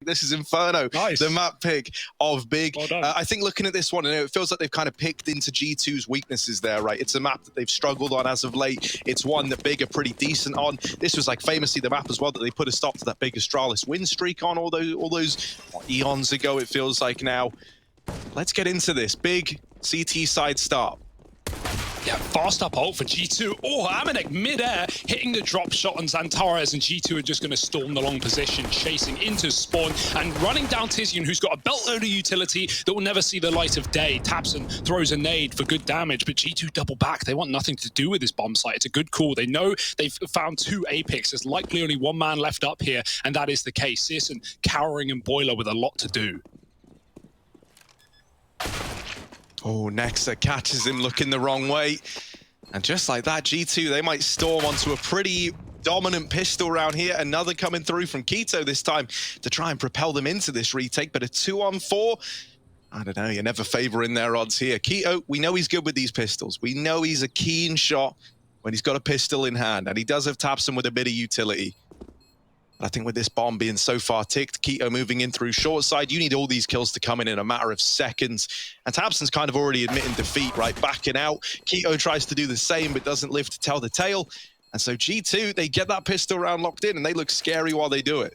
This is Inferno, nice. The map pick of Big. Well done. I think looking at this one, it feels like they've kind of picked into G2's weaknesses there, right? It's a map that they've struggled on as of late. It's one that Big are pretty decent on. This was like famously the map as well that they put a stop to that big Astralis win streak on all those eons ago, it feels like now. Let's get into this. Big CT side start. Yeah, fast up ult for G2. Oh, Amanek mid-air hitting the drop shot on Xantares, and G2 are just going to storm the long position, chasing into spawn and running down Tizian, who's got a belt load of utility that will never see the light of day. Tapson throws a nade for good damage, but G2 double back. They want nothing to do with this bomb site. It's a good call. They know they've found two Apex. There's likely only one man left up here, and that is the case. Searson cowering in Boiler with a lot to do. Oh, Nexa catches him looking the wrong way. And just like that, G2, they might storm onto a pretty dominant pistol round here. Another coming through from Keto this time to try and propel them into this retake. But a 2-on-4, I don't know, you're never favoring their odds here. Keto, we know he's good with these pistols. We know he's a keen shot when he's got a pistol in hand. And he does have Tapson with a bit of utility. I think with this bomb being so far ticked, Keto moving in through short side, you need all these kills to come in a matter of seconds. And Tapson's kind of already admitting defeat, right? Backing out. Keto tries to do the same, but doesn't live to tell the tale. And so G2, they get that pistol round locked in, and they look scary while they do it.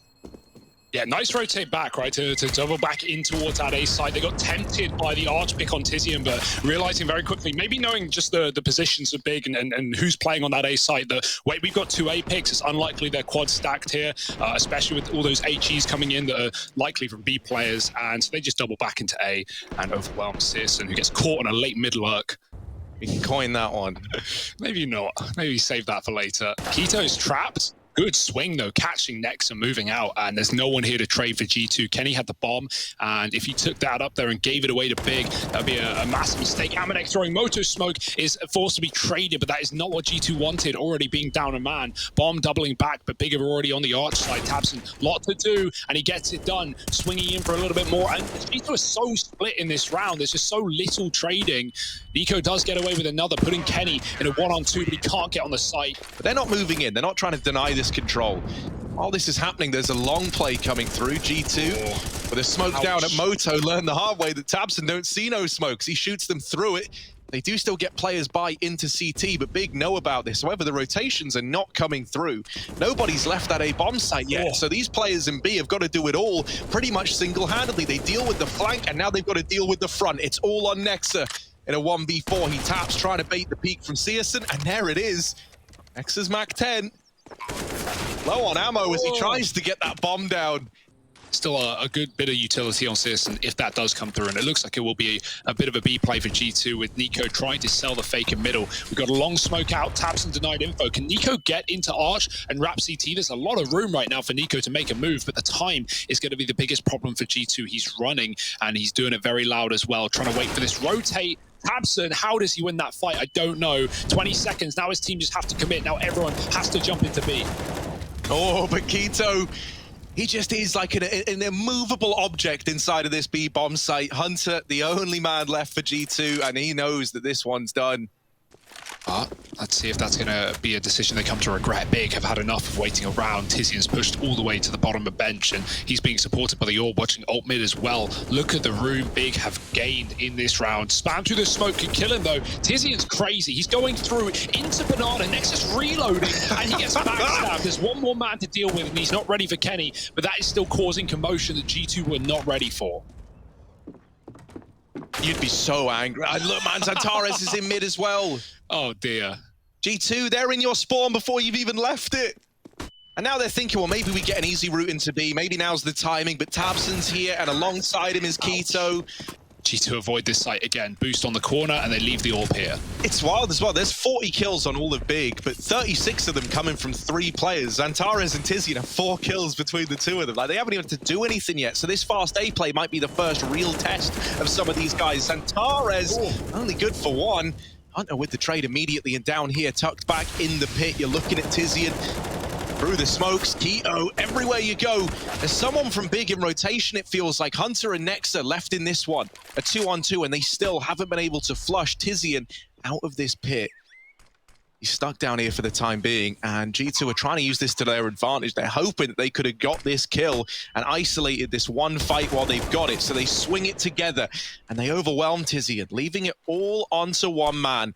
Yeah, nice rotate back, right, to double back in towards that A side. They got tempted by the arch pick on Tizian, but realizing very quickly, maybe knowing just the positions of Big and who's playing on that A side, that, wait, we've got two A picks, it's unlikely they're quad stacked here, especially with all those HEs coming in that are likely from B players, and so they just double back into A and overwhelm Searson, who gets caught on a late mid lurk. You can coin that one. Maybe not. Maybe save that for later. Keto's trapped. Good swing, though, catching Nexa and moving out, and there's no one here to trade for G2. Kenny had the bomb, and if he took that up there and gave it away to Big, that would be a massive mistake. Amanek throwing Moto Smoke is forced to be traded, but that is not what G2 wanted, already being down a man. Bomb doubling back, but Big are already on the arch side. Tapson, lot to do, and he gets it done, swinging in for a little bit more, and G2 is so split in this round. There's just so little trading. Nico does get away with another, putting Kenny in a 1-on-2, but he can't get on the site. But they're not moving in. They're not trying to deny this control. While this is happening, there's a long play coming through. G2 with a smoke down at Moto, learn the hard way that Tapson don't see no smokes. He shoots them through it. They do still get players by into CT, but Big know about this. However, the rotations are not coming through. Nobody's left at a bomb site yet, so these players in B have got to do it all pretty much single-handedly. They deal with the flank, and now they've got to deal with the front. It's all on Nexa. In a 1v4, he taps, trying to bait the peek from Searson, and there it is. Nexa's Mac 10. Low on ammo as he tries to get that bomb down. Still a good bit of utility on Searson if that does come through, and it looks like it will be a bit of a B play for G2 with Nico trying to sell the fake in middle. We've got a long smoke out, Tapson denied info. Can Nico get into Arch and wrap CT? There's a lot of room right now for Nico to make a move, but the time is going to be the biggest problem for G2. He's running, and he's doing it very loud as well, trying to wait for this rotate. Tapson, how does he win that fight? I don't know. 20 seconds, now his team just have to commit. Now everyone has to jump into B. Oh, but Keto, he just is like an immovable object inside of this B bomb site. Hunter, the only man left for G2, and he knows that this one's done. Let's see if that's going to be a decision they come to regret. Big have had enough of waiting around. Tizian's pushed all the way to the bottom of bench, and he's being supported by the Orb, watching ult mid as well. Look at the room Big have gained in this round. Spam through the smoke can kill him, though. Tizian's crazy. He's going through into Banana. Nexus reloading, and he gets backstabbed. There's one more man to deal with, and he's not ready for Kenny, but that is still causing commotion that G2 were not ready for. You'd be so angry. Look, man, Xantares is in mid as well. Oh, dear. G2, they're in your spawn before you've even left it. And now they're thinking, well, maybe we get an easy route into B. Maybe now's the timing, but Tapson's here, and alongside him is Keto. G2 avoid this site again. Boost on the corner, and they leave the Orb here. It's wild as well. There's 40 kills on all of Big, but 36 of them coming from 3 players. Xantares and Tizian have 4 kills between the 2 of them. Like, they haven't even had to do anything yet. So this fast A play might be the first real test of some of these guys. Xantares, only good for 1. Hunter with the trade immediately, and down here, tucked back in the pit. You're looking at Tizian. Through the smokes, Keto, everywhere you go. There's someone from Big in rotation, it feels like. Hunter and Nexa left in this one. A 2-on-2, and they still haven't been able to flush Tizian out of this pit. He's stuck down here for the time being, and G2 are trying to use this to their advantage. They're hoping that they could have got this kill and isolated this one fight while they've got it, so they swing it together, and they overwhelm Tizian, leaving it all onto one man.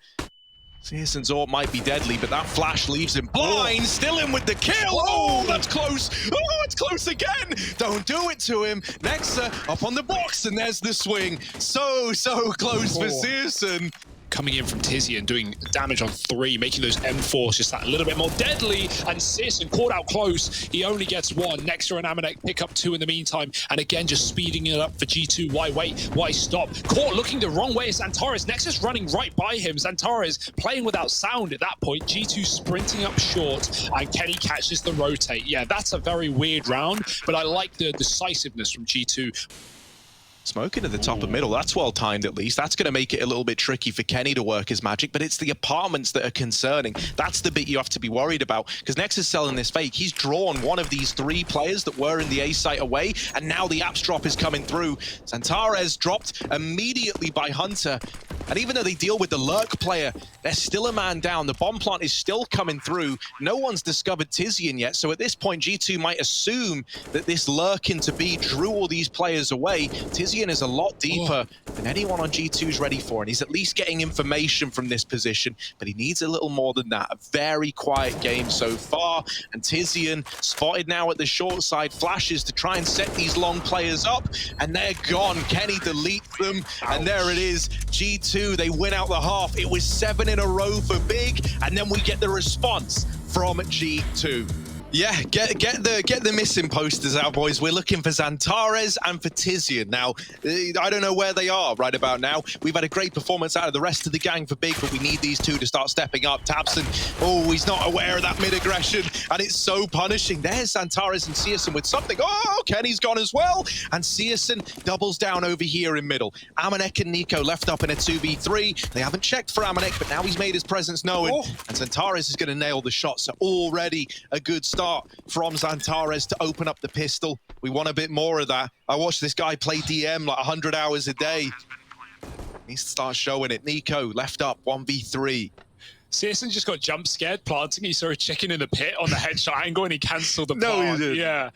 Searson's ult might be deadly, but that flash leaves him blind. Still in with the kill. Oh, that's close. Oh, it's close again. Don't do it to him. Nexa up on the box, and there's the swing. So close for Searson. Coming in from Tizian, doing damage on 3, making those M4s just that little bit more deadly, and Searson caught out close. He only gets 1. Nexa and Amanek pick up 2 in the meantime, and again, just speeding it up for G2. Why wait? Why stop? Caught looking the wrong way is Xantares. Nexa's running right by him. Xantares playing without sound at that point. G2 sprinting up short, and Kenny catches the rotate. Yeah, that's a very weird round, but I like the decisiveness from G2. Smoking at the top of middle, that's well timed at least. That's going to make it a little bit tricky for Kenny to work his magic, but it's the apartments that are concerning. That's the bit you have to be worried about, because Nex is selling this fake. He's drawn one of these 3 players that were in the A site away, and now the apps drop is coming through. Xantares dropped immediately by Hunter, and even though they deal with the lurk player, there's still a man down. The bomb plant is still coming through. No one's discovered Tizian yet, so at this point, G2 might assume that this lurking to be drew all these players away. Tizian is a lot deeper than anyone on G2 is ready for, and he's at least getting information from this position, but he needs a little more than that. A very quiet game so far, and Tizian spotted now at the short side, flashes to try and set these long players up, and they're gone. Kenny deletes them, and there it is. G2, they win out the half. It was 7 in a row for Big, and then we get the response from G2. Yeah, get the missing posters out, boys. We're looking for Xantares and for Tizian. Now, I don't know where they are right about now. We've had a great performance out of the rest of the gang for Big, but we need these 2 to start stepping up. Tabson, oh, he's not aware of that mid-aggression, and it's so punishing. There's Xantares and Searson with something. Oh, Kenny's gone as well, and Searson doubles down over here in middle. Amanek and Nico left up in a 2v3. They haven't checked for Amanek, but now he's made his presence known, and Xantares is going to nail the shot, so already a good start from Xantares to open up the pistol. We want a bit more of that. I watched this guy play DM like 100 hours a day. He needs to start showing it. Nico left up 1v3. Searson just got jump scared planting. He saw a chicken in the pit on the headshot angle and he cancelled the No, plant. he did. Yeah.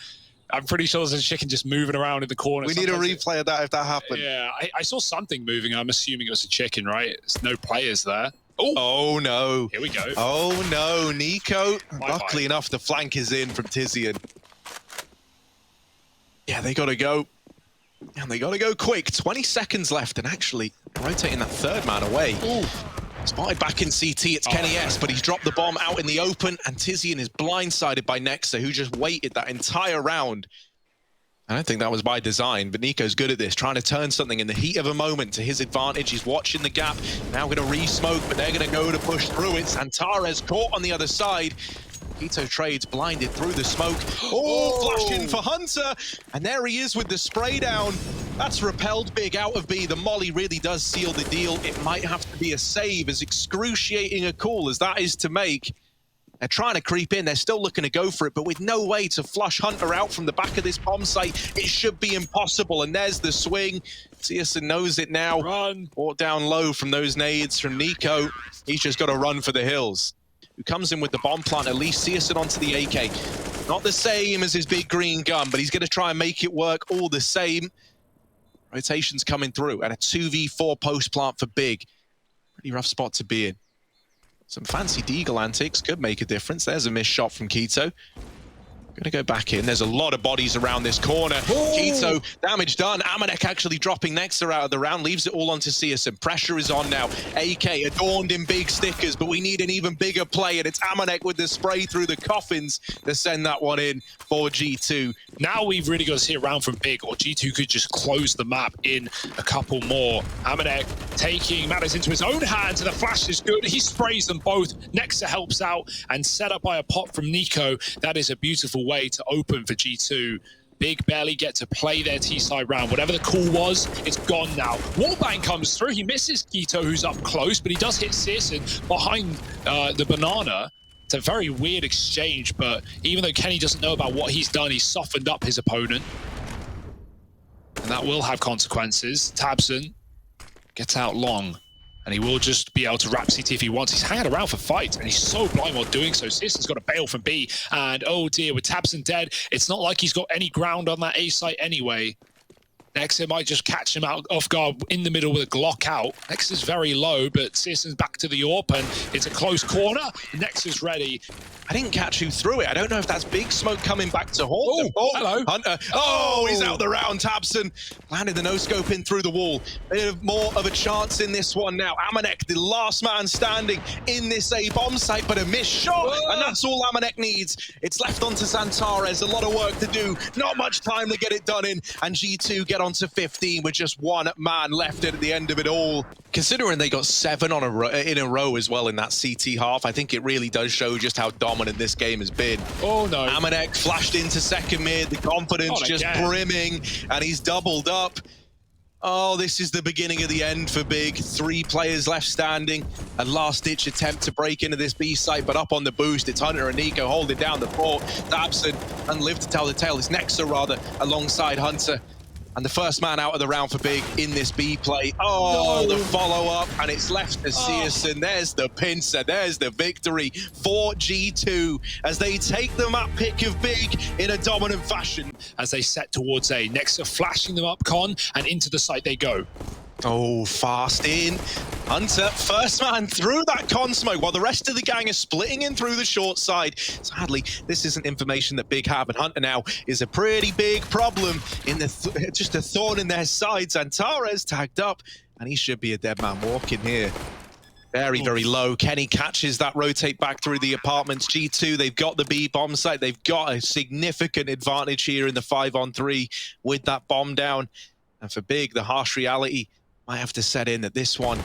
I'm pretty sure there's a chicken just moving around in the corner. We need a replay of that if that happened. Yeah, I saw something moving. I'm assuming it was a chicken, right? There's no players there. Oh no. Here we go. Oh no, Nico. Luckily enough, the flank is in from Tizian. Yeah, they gotta go. And they gotta go quick. 20 seconds left, and actually rotating that 3rd man away. Ooh. Spotted back in CT, it's Kenny S, but he's dropped the bomb out in the open, and Tizian is blindsided by Nexa, who just waited that entire round. I don't think that was by design, but Nico's good at this, trying to turn something in the heat of a moment to his advantage. He's watching the gap, now going to re-smoke, but they're going to go to push through it. Xantares caught on the other side. Keto trades blinded through the smoke. Oh, flash in for Hunter, and there he is with the spray down. That's repelled Big out of B. The molly really does seal the deal. It might have to be a save, as excruciating a call as that is to make. They're trying to creep in. They're still looking to go for it, but with no way to flush Hunter out from the back of this bomb site, it should be impossible. And there's the swing. Searson knows it now. Run. Brought down low from those nades from Nico. He's just got to run for the hills. Who comes in with the bomb plant, at least Searson onto the AK. Not the same as his big green gun, but he's going to try and make it work all the same. Rotation's coming through, and a 2v4 post plant for Big. Pretty rough spot to be in. Some fancy deagle antics could make a difference. There's a missed shot from Keto. Gonna go back in. There's a lot of bodies around this corner. Keto, damage done. Amanek actually dropping Nexa out of the round, leaves it all onto Searson. Pressure is on now. AK adorned in big stickers, but we need an even bigger play, and it's Amanek with the spray through the coffins to send that one in for G2. Now we've really got to see a round from Big, or G2 could just close the map in a couple more. Amanek taking matters into his own hands, and the flash is good. He sprays them both. Nexa helps out, and set up by a pop from Nico. That is a beautiful way to open for G2. Big barely get to play their T-side round. Whatever the call was, it's gone now. Wallbang comes through. He misses Keto, who's up close, but he does hit Searson behind the banana. It's a very weird exchange, but even though Kenny doesn't know about what he's done, he's softened up his opponent. And that will have consequences. Tabson gets out long. And he will just be able to wrap CT if he wants. He's hanging around for fight, and he's so blind while doing so. Searson's got to bail from B, and oh dear, with tabseN dead, it's not like he's got any ground on that A site anyway. Nexa might just catch him out off guard in the middle with a Glock out. Nexa's very low, but Searson's back to the AWP, and it's a close corner. Nexa's ready. I didn't catch who threw it. I don't know if that's Big Smoke coming back to haunt. Oh, hello. Hunter. Oh, he's out the round. tabseN landed the no-scope in through the wall. They have more of a chance in this one now. amanek, the last man standing in this A bomb site, but a missed shot, and that's all amanek needs. It's left onto Xantares. A lot of work to do. Not much time to get it done in, and G2 get onto 15 with just one man left at the end of it all. Considering they got 7 in a row as well in that CT half, I think it really does show just how dominant this game has been. Oh no. amanek flashed into second mid, the confidence just brimming, and he's doubled up. Oh, this is the beginning of the end for Big. 3 players left standing. A last-ditch attempt to break into this B site, but up on the boost, it's Hunter and Nico holding down the fort. tabseN and Live to tell the tale. It's Nexa, rather, alongside Hunter. And the first man out of the round for Big in this B play. Oh, no. The follow-up, and it's left to Searson. There's the pincer, there's the victory for G2 as they take the map pick of Big in a dominant fashion. As they set towards A, Nexa flashing them up con, and into the site they go. Oh, fast in. Hunter, first man through that con smoke while the rest of the gang are splitting in through the short side. Sadly, this isn't information that Big have, and Hunter now is a pretty big problem in the just a thorn in their sides. Xantares tagged up, and he should be a dead man walking here. Very, very low. Kenny catches that rotate back through the apartments. G2, they've got the B bomb site. They've got a significant advantage here in the 5-on-3 with that bomb down. And for Big, the harsh reality might have to set in that this one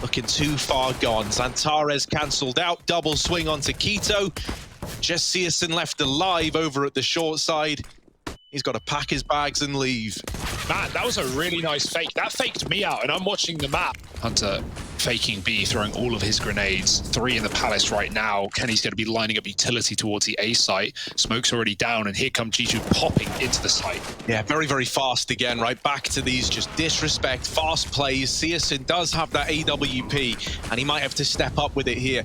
looking too far gone. Xantares cancelled out, double swing onto Keto. Just Searson left alive over at the short side. He's got to pack his bags and leave. Man, that was a really nice fake. That faked me out, and I'm watching the map. Hunter faking B, throwing all of his grenades. 3 in the palace right now. Kenny's going to be lining up utility towards the A site. Smoke's already down, and here come G2 popping into the site. Yeah, very, very fast again, right? Back to these just disrespect, fast plays. Searson does have that AWP, and he might have to step up with it here.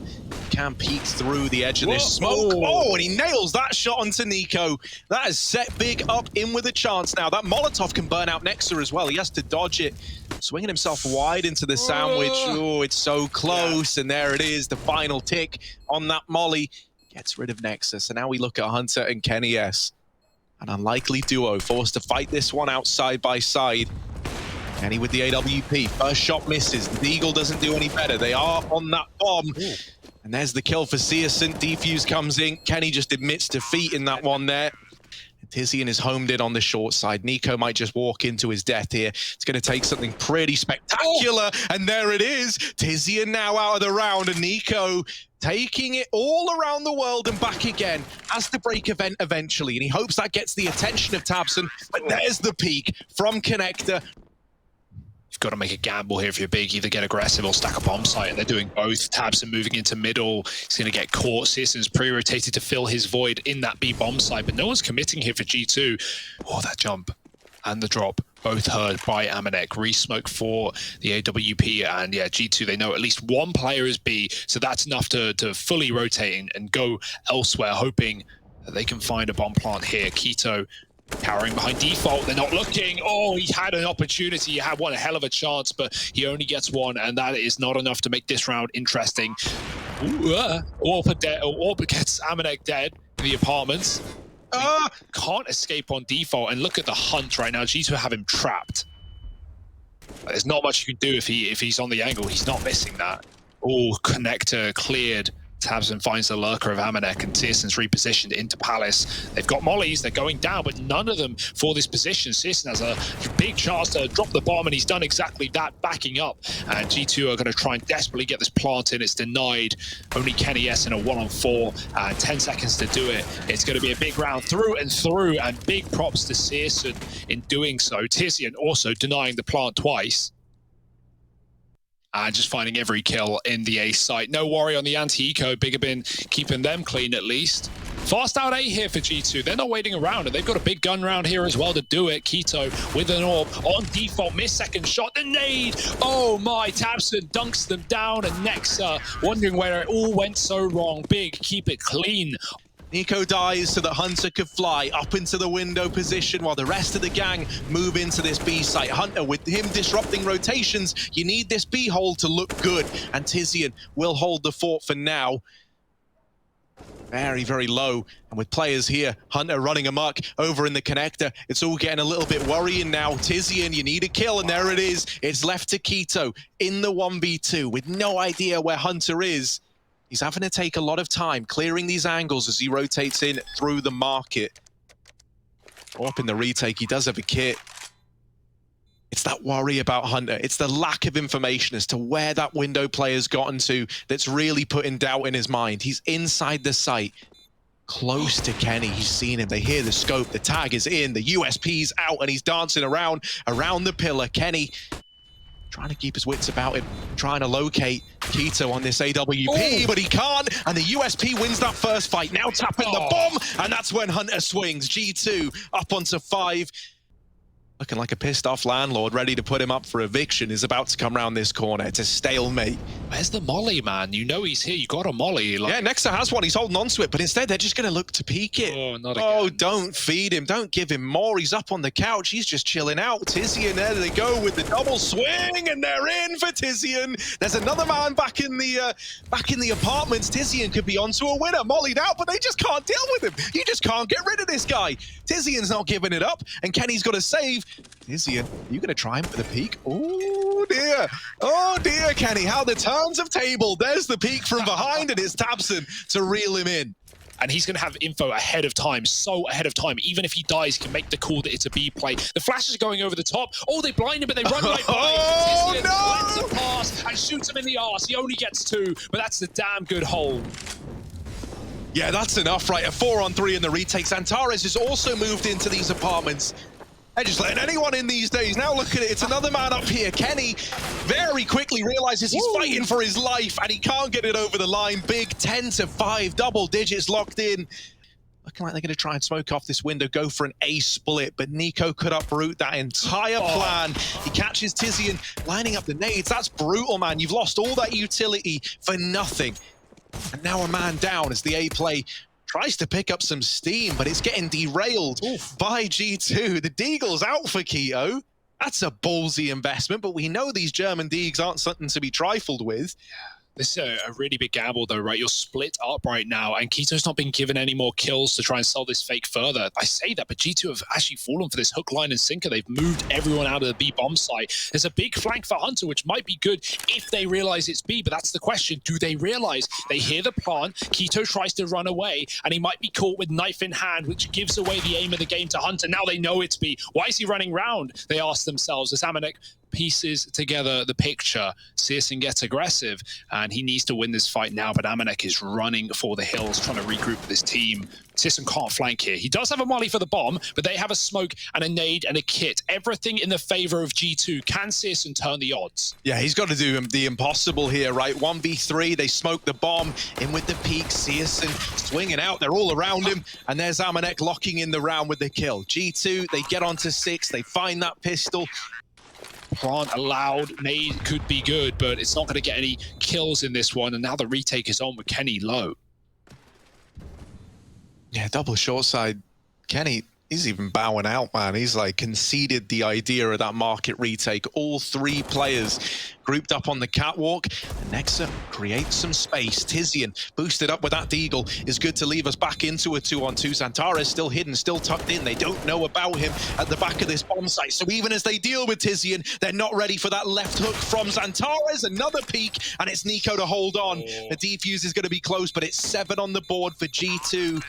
Can peek through the edge of this smoke. Oh, and he nails that shot onto Nico. That has set Big up in with a chance now. That Molotov can burn out Nexa as well. He has to dodge it. Swinging himself wide into the sandwich. Oh, it's so close. And there it is, the final tick on that molly. Gets rid of Nexa. So now we look at Hunter and Kenny S. An unlikely duo forced to fight this one out side by side. Kenny with the AWP. First shot misses. The Eagle doesn't do any better. They are on that bomb. Ooh. And there's the kill for Searson. Defuse comes in. Kenny just admits defeat in that one there. Tizian is homed in on the short side. Nico might just walk into his death here. It's going to take something pretty spectacular. And there it is. Tizian now out of the round. And Nico taking it all around the world and back again. Has to break event eventually. And he hopes that gets the attention of tabseN. But there's the peak from Connector. You've got to make a gamble here if you're Big, either get aggressive or stack a bomb site, and they're doing both. tabseN moving into middle, he's going to get caught. Searson's pre-rotated to fill his void in that B bomb site, but no one's committing here for G2. Oh, that jump and the drop, both heard by amanek. Re-smoke for the AWP, and yeah, G2, they know at least one player is B, so that's enough to fully rotate and go elsewhere, hoping that they can find a bomb plant here. Keto cowering behind default, they're not looking. Oh, he had an opportunity, he had one a hell of a chance, but he only gets one, and that is not enough to make this round interesting. Orpa gets amanek dead in the apartments. Can't escape on default, and look at the hunt right now. G2 have him trapped. There's not much you can do if he's on the angle. He's not missing that. Oh, Connector cleared. tabseN finds the lurker of amanek, and Searson's repositioned into Palace. They've got mollies, they're going down, but none of them for this position. Searson has a big chance to drop the bomb, and he's done exactly that, backing up. And G2 are going to try and desperately get this plant in. It's denied. Only Kenny S in a 1-on-4, and 10 seconds to do it. It's going to be a big round through and through, and big props to Searson in doing so. Tizian also denying the plant twice. And just finding every kill in the A site. No worry on the anti-eco. Big have been keeping them clean at least. Fast out A here for G2. They're not waiting around, and they've got a big gun round here as well to do it. Keto with an orb on default, missed second shot, the nade. Oh my, tabseN dunks them down, and Nexa wondering where it all went so wrong. Big, keep it clean. NiKo dies so that Hunter could fly up into the window position while the rest of the gang move into this B site. Hunter, with him disrupting rotations, you need this B hole to look good, and Tizian will hold the fort for now. Very, very low, and with players here, Hunter running amok over in the connector, it's all getting a little bit worrying now. Tizian, you need a kill, and there it is. It's left to Keto in the 1v2 with no idea where Hunter is. He's having to take a lot of time clearing these angles as he rotates in through the market. Up in the retake, he does have a kit. It's that worry about Hunter. It's the lack of information as to where that window player's gotten to that's really putting doubt in his mind. He's inside the site, close to Kenny. He's seen him. They hear the scope. The tag is in. The USP's out, and he's dancing around the pillar. Kenny trying to keep his wits about him, trying to locate Keto on this AWP, but he can't, and the USP wins that first fight. Now tapping the bomb, and that's when Hunter swings. G2 up onto 5. Looking like a pissed off landlord ready to put him up for eviction is about to come around this corner. It's a stalemate. Where's the molly, man? You know he's here. You got a molly. Yeah, Nexa has one. He's holding on to it, but instead they're just going to look to peek it. Oh, not again. Oh, don't feed him. Don't give him more. He's up on the couch. He's just chilling out. Tizian, there they go with the double swing, and they're in for Tizian. There's another man back in the apartments. Tizian could be onto a winner, mollied out, but they just can't deal with him. You just can't get rid of this guy. Tizian's not giving it up, and Kenny's got to save. Tizian, are you going to try him for the peak? Oh dear, Kenny, how the turns have tabled. There's the peak from behind, and it's tabseN to reel him in. And he's going to have info ahead of time, so ahead of time. Even if he dies, he can make the call that it's a B play. The flashes are going over the top. Oh, they blind him, but they run right by. Oh, Tizian no! lets a pass and shoots him in the arse. He only gets 2, but that's the damn good hold. Yeah, that's enough, right? A 4-on-3 in the retake. Antares has also moved into these apartments. They're just letting anyone in these days. Now look at it, it's another man up here. Kenny very quickly realizes he's fighting for his life, and he can't get it over the line. Big 10-5, double digits locked in. Looking like they're going to try and smoke off this window, go for an A split, but NiKo could uproot that entire plan. He catches Tizian, lining up the nades. That's brutal, man. You've lost all that utility for nothing. And now a man down as the A play tries to pick up some steam, but it's getting derailed by G2. The Deagle's out for Keto. That's a ballsy investment, but we know these German Deags aren't something to be trifled with. This is a really big gamble, though, right? You're split up right now, and Keto's not been given any more kills to try and sell this fake further. I say that, but G2 have actually fallen for this hook, line, and sinker. They've moved everyone out of the B bomb site. There's a big flank for Hunter, which might be good if they realize it's B, but that's the question. Do they realize? They hear the plant, Keto tries to run away, and he might be caught with knife in hand, which gives away the aim of the game to Hunter. Now they know it's B. Why is he running round? They ask themselves as amanek pieces together the picture. searsson gets aggressive, and he needs to win this fight now, but amanek is running for the hills, trying to regroup with his team. searsson can't flank here. He does have a molly for the bomb, but they have a smoke and a nade and a kit. Everything in the favor of G2. Can searsson turn the odds? Yeah, he's got to do the impossible here, right? 1v3, they smoke the bomb in with the peak. searsson swinging out, they're all around him, and there's amanek locking in the round with the kill. G2, they get onto 6, they find that pistol. Plant allowed, nade could be good, but it's not going to get any kills in this one, and now the retake is on with Kenny low. Yeah, double short side. Kenny, he's even bowing out, man. He's like conceded the idea of that market retake. All 3 players grouped up on the catwalk. And Nexa creates some space. Tizian boosted up with that Deagle is good to leave us back into a 2-on-2. Xantares still hidden, still tucked in. They don't know about him at the back of this bomb site. So even as they deal with Tizian, they're not ready for that left hook from Xantares. Another peek, and it's NiKo to hold on. The defuse is going to be close, but it's 7 on the board for G2.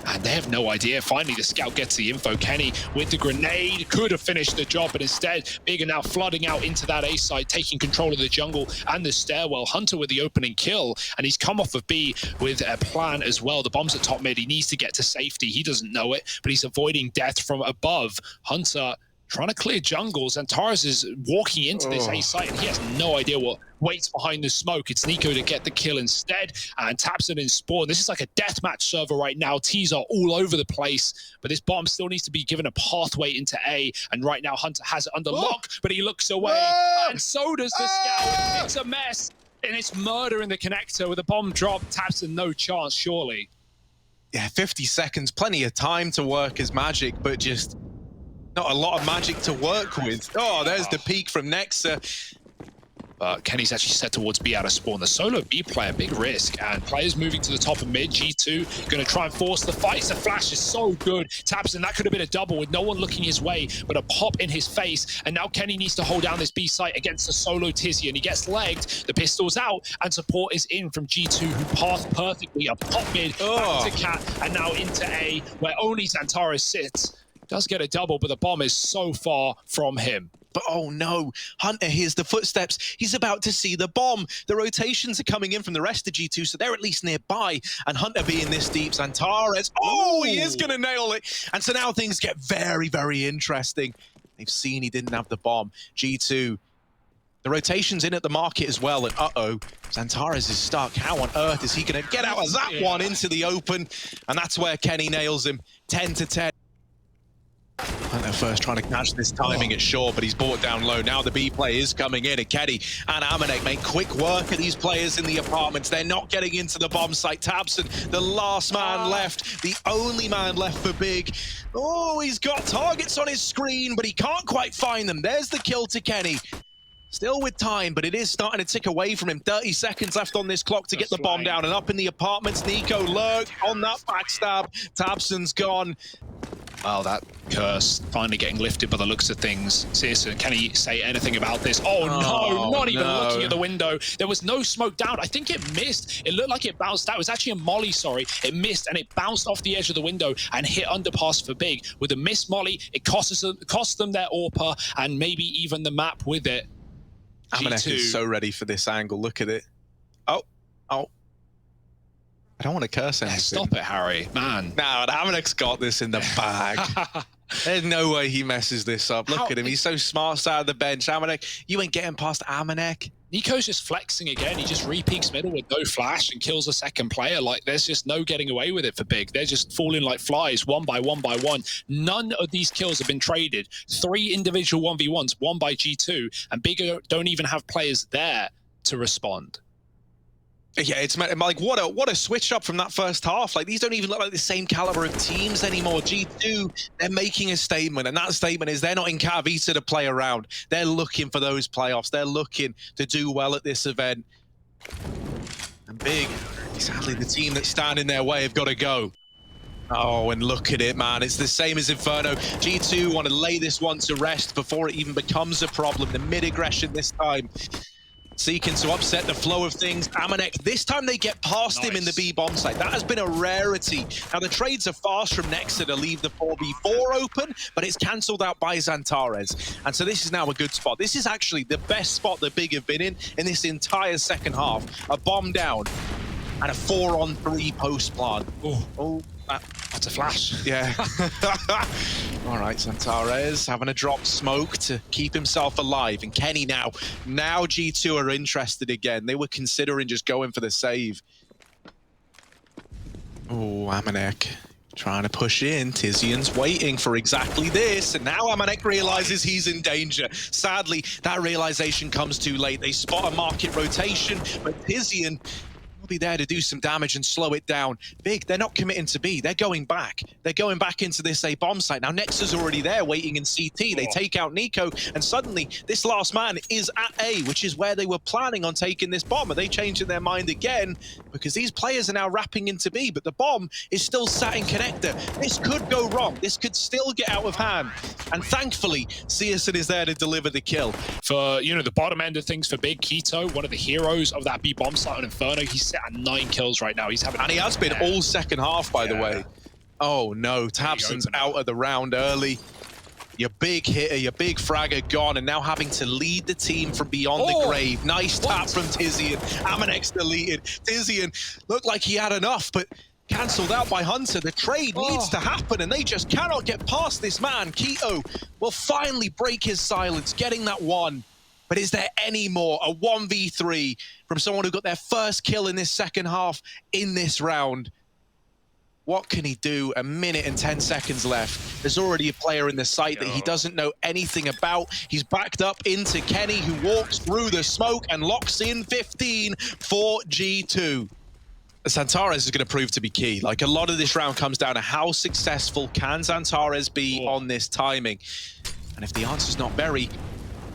And they have no idea. Finally, the scout gets the info. Kenny with the grenade could have finished the job, but instead, Big are now flooding out into that A site, taking control of the jungle and the stairwell. Hunter with the opening kill, and he's come off of B with a plan as well. The bomb's at top mid. He needs to get to safety. He doesn't know it, but he's avoiding death from above. Hunter trying to clear jungles, and Taras is walking into this A site, and he has no idea what waits behind the smoke. It's Nico to get the kill instead, and taps it in spawn. This is like a deathmatch server right now. T's are all over the place, but this bomb still needs to be given a pathway into A, and right now Hunter has it under lock, but he looks away, and so does the scout. It's a mess, and it's murder in the connector with a bomb drop. Taps in no chance, surely. Yeah, 50 seconds, plenty of time to work as magic, but just not a lot of magic to work with. Oh, there's the peak from Nexa. But Kenny's actually set towards B out of spawn. The solo B player, big risk, and players moving to the top of mid. G2 going to try and force the fight. The flash is so good. Taps in, that could have been a double with no one looking his way, but a pop in his face. And now Kenny needs to hold down this B site against the solo Tizzy, and he gets legged. The pistol's out, and support is in from G2, who passed perfectly. A pop mid, back to Cat, and now into A, where only Xantares sits. Does get a double, but the bomb is so far from him. But oh no, Hunter hears the footsteps. He's about to see the bomb. The rotations are coming in from the rest of G2, so they're at least nearby. And Hunter being this deep, Xantares, he is going to nail it. And so now things get very, very interesting. They've seen he didn't have the bomb. G2, the rotation's in at the market as well. And Xantares is stuck. How on earth is he going to get out of that one into the open? And that's where Kenny nails him, 10-10. Hunter first trying to catch this timing at shore, but he's brought down low. Now the B play is coming in, and Kenny and Amanek make quick work of these players in the apartments. They're not getting into the bomb site. Tabson, the last man left, the only man left for Big. Oh, he's got targets on his screen, but he can't quite find them. There's the kill to Kenny. Still with time, but it is starting to tick away from him. 30 seconds left on this clock to get the bomb down. And up in the apartments, Nico lurked on that backstab. Tabson's gone. Well, that curse finally getting lifted by the looks of things. Searson, can he say anything about this? Oh no, not even looking at the window. There was no smoke down. I think it missed. It looked like it bounced out. It was actually a molly, sorry. It missed, and it bounced off the edge of the window and hit underpass for Big. With a missed molly, it cost them their AWPer and maybe even the map with it. Amanek is so ready for this angle. Look at it. Oh. I don't want to curse anything. Stop it, Harry. Man. No, Amanek's got this in the bag. There's no way he messes this up. Look at him. He's so smart side of the bench. Amanek, you ain't getting past Amanek. Nico's just flexing again. He just re-peeks middle with no flash and kills a second player. Like, there's just no getting away with it for Big. They're just falling like flies, one by one by one. None of these kills have been traded. 3 individual 1v1s, one by G2, and Big don't even have players there to respond. Yeah, it's like what a switch up from that first half. Like, these don't even look like the same caliber of teams anymore. G2, they're making a statement, and that statement is they're not in Katowice to play around. They're looking for those playoffs. They're looking to do well at this event. And Big, sadly, the team that's standing in their way have got to go. Oh, and look at it, man. It's the same as Inferno. G2 want to lay this one to rest before it even becomes a problem. The mid-aggression this time, seeking to upset the flow of things. Amanek, this time they get past him in the B bomb site. That has been a rarity. Now the trades are fast from Nexa to leave the 4v4 open, but it's cancelled out by Xantares. And so this is now a good spot. This is actually the best spot that Big have been in this entire second half. A bomb down and a 4-on-3 post plant. That's a flash. Yeah. All right, Xantares having a drop smoke to keep himself alive. And Kenny now G2 are interested again. They were considering just going for the save. Oh, Amanek trying to push in. Tizian's waiting for exactly this. And now Amanek realizes he's in danger. Sadly, that realization comes too late. They spot a market rotation, but Tizian will be there to do some damage and slow it down. Big, they're not committing to B. They're going back. They're going back into this A bomb site. Now Nexa's already there waiting in CT. They take out Nico, and suddenly this last man is at A, which is where they were planning on taking this bomb. Are they changing their mind again? Because these players are now wrapping into B, but the bomb is still sat in connector. This could go wrong. This could still get out of hand. And thankfully, Searson is there to deliver the kill. For, the bottom end of things for Big, Keto, one of the heroes of that B bomb site on Inferno, he's at 9 kills right now. He's having, and he has been all second half, by the way. Oh no, Tabson's out of the round early. Your big hitter, your big fragger gone, and now having to lead the team from beyond the grave. Nice tap from Tizian. Amanek's deleted. Tizian looked like he had enough, but cancelled out by Hunter. The trade needs to happen, and they just cannot get past this man. Keto will finally break his silence, getting that one. But is there any more? A 1v3 from someone who got their first kill in this second half in this round. What can he do? A minute and 10 seconds left. There's already a player in the site that he doesn't know anything about. He's backed up into Kenny, who walks through the smoke and locks in 15 for G2. Xantares is going to prove to be key. Like, a lot of this round comes down to how successful can Xantares be on this timing. And if the answer's not very,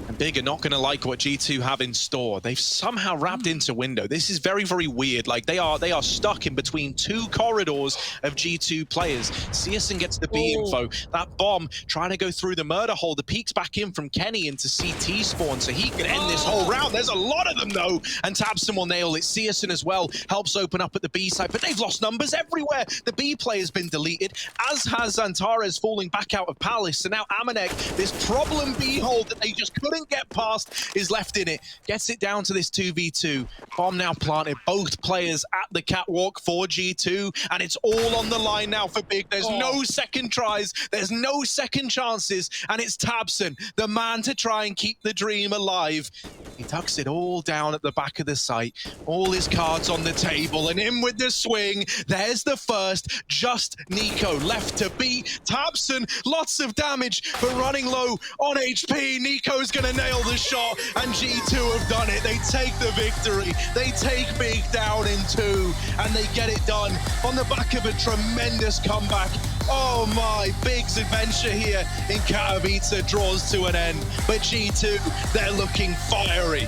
and Big are not going to like what G2 have in store. They've somehow wrapped into window. This is very, very weird. Like, they are stuck in between two corridors of G2 players. Searson gets the B info. That bomb trying to go through the murder hole. The peeks back in from Kenny into CT spawn, so he can end this whole round. There's a lot of them, though, and Tabson will nail it. Searson as well helps open up at the B side, but they've lost numbers everywhere. The B play has been deleted, as has Xantares falling back out of Palace. So now Amanek, this problem B hole that they just couldn't get past, is left in it. Gets it down to this 2v2. Bomb now planted. Both players at the catwalk for G2, and it's all on the line now for Big. There's no second tries. There's no second chances, and it's Tabson, the man to try and keep the dream alive. He tucks it all down at the back of the site. All his cards on the table, and in with the swing. There's the first. Just Nico left to beat. Tabson, lots of damage, but running low on HP. Nico's gonna nail the shot, and G2 have done it. They take the victory. They take Big down in 2, and they get it done on the back of a tremendous comeback. Oh my, Big's adventure here in Katowice draws to an end, but G2, they're looking fiery.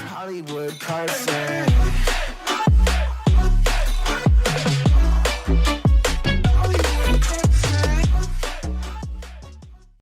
Hollywood person.